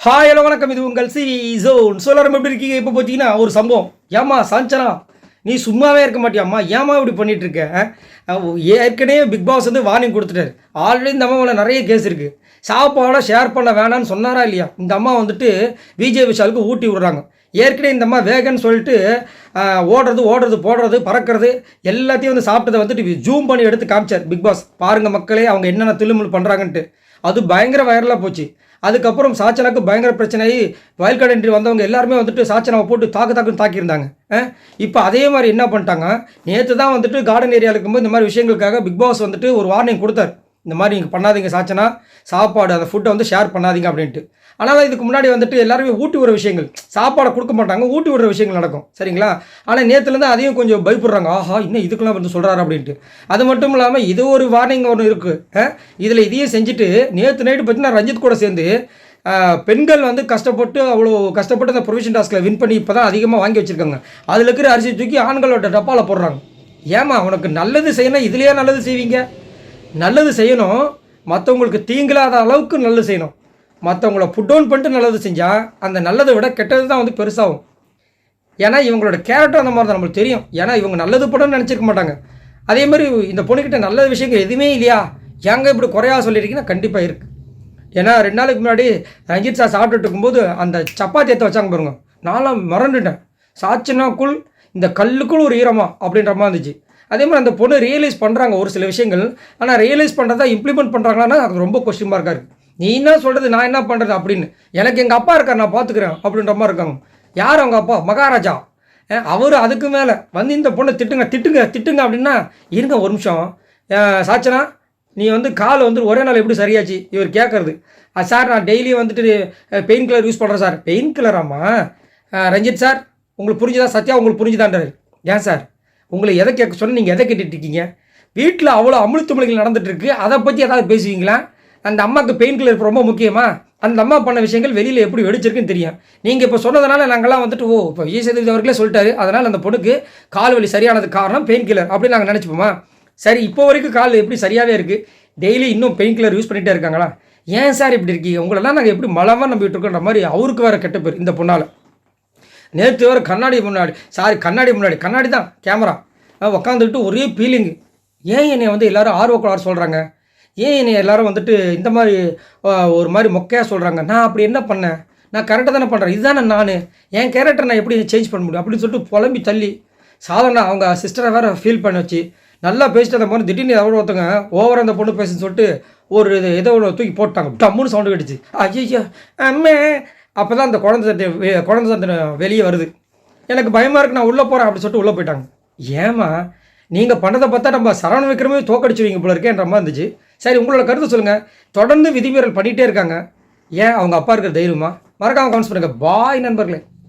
Hi hello வணக்கம். இது உங்கள் சிவி ஜோன். எல்லாரும் எப்படி இருக்கீங்க? இப்போ பார்த்தீங்கன்னா ஒரு சம்பவம். ஏம்மா சாஞ்சனா, நீ சும்மாவே இருக்க மாட்டியாம்மா? ஏம்மா இப்படி பண்ணிட்டு இருக்க? ஏற்கனவே பிக் பாஸ் வந்து வார்னிங் கொடுத்துட்டாரு. ஆல்ரெடி இந்த அம்மாவில் நிறைய கேஸ் இருக்குது. சாப்பாடை ஷேர் பண்ண வேணான்னு சொன்னாரா இல்லையா? இந்த அம்மா வந்துட்டு விஜய் விஷாலுக்கு ஊட்டி விடுறாங்க. ஏற்கனவே இந்த அம்மா வேகன்னு சொல்லிட்டு ஓடுறது போடுறது பறக்கிறது எல்லாத்தையும் வந்து சாப்பிட்டதை வந்துட்டு ஜூம் பண்ணி எடுத்து காமிச்சார் பிக் பாஸ். பாருங்கள் மக்களே, அவங்க என்னென்ன தில்லுமுள் பண்ணுறாங்கன்ட்டு. அது பயங்கர வைரலாக போச்சு. அதுக்கப்புறம் சாச்சனாவுக்கு பயங்கர பிரச்சனை. வயல் கார்டு என்ட்ரி வந்தவங்க எல்லாருமே வந்துட்டு சாச்சனாவை போட்டு தாக்குன்னு தாக்கியிருந்தாங்க. இப்போ அதே மாதிரி என்ன பண்ணிட்டாங்க, நேற்று தான் வந்துட்டு கார்டன் ஏரியாவில் இருக்கும்போது இந்த மாதிரி விஷயங்களுக்காக பிக் பாஸ் வந்துட்டு ஒரு வார்னிங் கொடுத்தார். இந்த மாதிரி நீங்கள் பண்ணாதீங்க சாச்சனா, சாப்பாடு அந்த ஃபுட்டை வந்து ஷேர் பண்ணாதீங்க அப்படின்ட்டு. ஆனால் இதுக்கு முன்னாடி வந்துட்டு எல்லாருமே ஊட்டி விடுற விஷயங்கள், சாப்பாடை கொடுக்க மாட்டாங்க, ஊட்டி விடுற விஷயங்கள் நடக்கும். சரிங்களா? ஆனால் நேற்றுலேருந்து அதையும் கொஞ்சம் பயப்படுறாங்க. ஆஹா, இன்னும் இதுக்கெல்லாம் வந்து சொல்கிறாரு அப்படின்ட்டு. அது மட்டும் இல்லாமல் இது ஒரு வார்னிங் ஒன்று இருக்குது. இதில் இதையும் செஞ்சுட்டு நேற்று நைட்டு பார்த்தீங்கன்னா ரஞ்சித் கூட சேர்ந்து பெண்கள் வந்து அவ்வளோ கஷ்டப்பட்டு அந்த ப்ரொவிஷன் டாஸ்கில் வின் பண்ணி இப்போ தான் அதிகமாக வாங்கி வச்சுருக்காங்க. அதில் இருக்கிற அரிசி தூக்கி ஆண்களோட டப்பாவில் போடுறாங்க. ஏமா, உனக்கு நல்லது செய்யணும், இதுலேயே நல்லது செய்வீங்க? நல்லது செய்யணும், மற்றவங்களுக்கு தீங்கில்லாத அளவுக்கு நல்லது செய்யணும். மற்றவங்கள புட் டவுன் பண்ணிட்டு நல்லது செஞ்சால் அந்த நல்லதை விட கெட்டது தான் வந்து பெருசாகும். ஏன்னா இவங்களோட கேரக்டர் அந்த மாதிரி தான் நம்மளுக்கு தெரியும். ஏன்னா இவங்க நல்லது படம்னு நினச்சிருக்க மாட்டாங்க. அதே மாதிரி இந்த பொண்ணுக்கிட்ட நல்ல விஷயங்கள் எதுவுமே இல்லையா, ஏங்க இப்படி குறையா சொல்லியிருக்கீங்கன்னா கண்டிப்பாக இருக்குது. ஏன்னா 2 நாளைக்கு முன்னாடி ரஞ்சித் சார் சாப்பிட்டுட்டு இருக்கும்போது அந்த சப்பாத்தி எடுத்து வச்சாங்க பாருங்க, நான்லாம் மறந்துட்டேன். சாச்சினாக்குள் இந்த கல்லுக்குள் ஒரு ஈரமா அப்படின்ற மாதிரி இருந்துச்சு. அதே மாதிரி அந்த பொண்ணு ரியலைஸ் பண்ணுறாங்க ஒரு சில விஷயங்கள். ஆனால் ரியலைஸ் பண்ணுறதா இம்ப்ளிமெண்ட் பண்ணுறாங்களான்னா அது ரொம்ப கொஸ்டின் மார்க்காக இருக்குது. நீ என்ன சொல்கிறது, நான் என்ன பண்ணுறது அப்படின்னு. எனக்கு எங்கள் அப்பா இருக்கார், நான் பார்த்துக்கிறேன் அப்படின்ற மாதிரி இருக்காங்க. யார் அவங்க அப்பா? மகாராஜா. அவர் அதுக்கு மேலே வந்து இந்த பொண்ணை திட்டுங்க அப்படின்னா, இருங்க ஒரு நிமிஷம் சாச்சனா, நீ வந்து கால் வந்து ஒரே நாள் எப்படி சரியாச்சு? இவர் கேட்குறது, சார் நான் டெய்லியும் வந்துட்டு பெயின் கில்லர் யூஸ் பண்ணுறேன் சார். பெயின் கில்லராம்மா? ரஞ்சித் சார் உங்களுக்கு புரிஞ்சுதா? சத்யா உங்களுக்கு புரிஞ்சுதான்றாரு. ஏன் சார் உங்களை எதை கேட்க சொன்னால் நீங்கள் எதை கேட்டுட்ருக்கீங்க? வீட்டில் அவ்வளோ அமுழுத்துமலைகள் நடந்துகிட்ருக்கு, அதை பற்றி ஏதாவது பேசுவீங்களா? அந்த அம்மாவுக்கு பெயின் கில்லர் ரொம்ப முக்கியமா? அந்த அம்மா பண்ண விஷயங்கள் வெளியில் எப்படி வெடிச்சிருக்குன்னு தெரியும். நீங்கள் இப்போ சொன்னதுனால நாங்கள்லாம் வந்துட்டு இப்போ விஜய் சேதுபதி அவர்களே சொல்லிட்டாரு, அதனால் அந்த பொண்ணுக்கு கால் வலி சரியானதுக்கு காரணம் பெயின் கில்லர் அப்படின்னு நாங்கள் நினச்சிப்போமா? சரி, இப்போ வரைக்கும் கால் எப்படி சரியாகவே இருக்குது, டெய்லி இன்னும் பெயின் கில்லர் யூஸ் பண்ணிகிட்டே இருக்காங்களா? ஏன் சார் இப்படி இருக்கீங்க? உங்களெல்லாம் நாங்கள் எப்படி மலமாக நம்பிட்டு இருக்கோன்ற மாதிரி அவருக்கு வேறு கெட்ட பேர் இந்த பொண்ணால். நேற்று வேறு கண்ணாடி முன்னாடி தான் கேமரா உக்காந்துக்கிட்டு ஒரே பீலிங்கு. ஏன் என்னை வந்து எல்லோரும் ஆர்வக்குள்ளார் சொல்கிறாங்க? ஏன் என்னை எல்லோரும் வந்துட்டு இந்த மாதிரி ஒரு மாதிரி மொக்கையாக சொல்கிறாங்க? நான் அப்படி என்ன பண்ணேன்? நான் கரெக்டாக தானே பண்ணுறேன். இதுதானே நான், என் கேரக்டர் நான் எப்படி சேஞ்ச் பண்ண முடியும் அப்படின்னு சொல்லிட்டு புலம்பி தள்ளி சாதாரண அவங்க சிஸ்டரை வேறு ஃபீல் பண்ண வச்சு நல்லா பேசிட்டு அந்த பொண்ணு திடீர்னு எவ்வளோ ஒருத்தங்க ஓவராக அந்த பொண்ணு பேசுன்னு சொல்லிட்டு ஒரு ஏதோ ஒன்று தூக்கி போட்டாங்க. டம்முன்னு சவுண்டு கட்டுச்சு. ஐயோ அம்மே! அப்போ தான் அந்த குழந்தை சந்தை வெளியே வருது. எனக்கு பயமாக இருக்குது, நான் உள்ளே போகிறேன் அப்படின்னு சொல்லிட்டு உள்ளே போயிட்டாங்க. ஏமா, நீங்கள் பண்ணதை பார்த்தா நம்ம சரவண விக்ரமே தோக்கடிச்சுவீங்க போல இருக்கேன்ற மாதிரி இருந்துச்சு. சரி, உங்களோட கருத்து சொல்லுங்கள். தொடர்ந்து விதிமீறல் பண்ணிகிட்டே இருக்காங்க. ஏன் அவங்க அப்பா இருக்கிற தைரியமா? மறக்காமல் கமெண்ட்ஸ் பண்ணுங்கள். பாய் நண்பர்களே.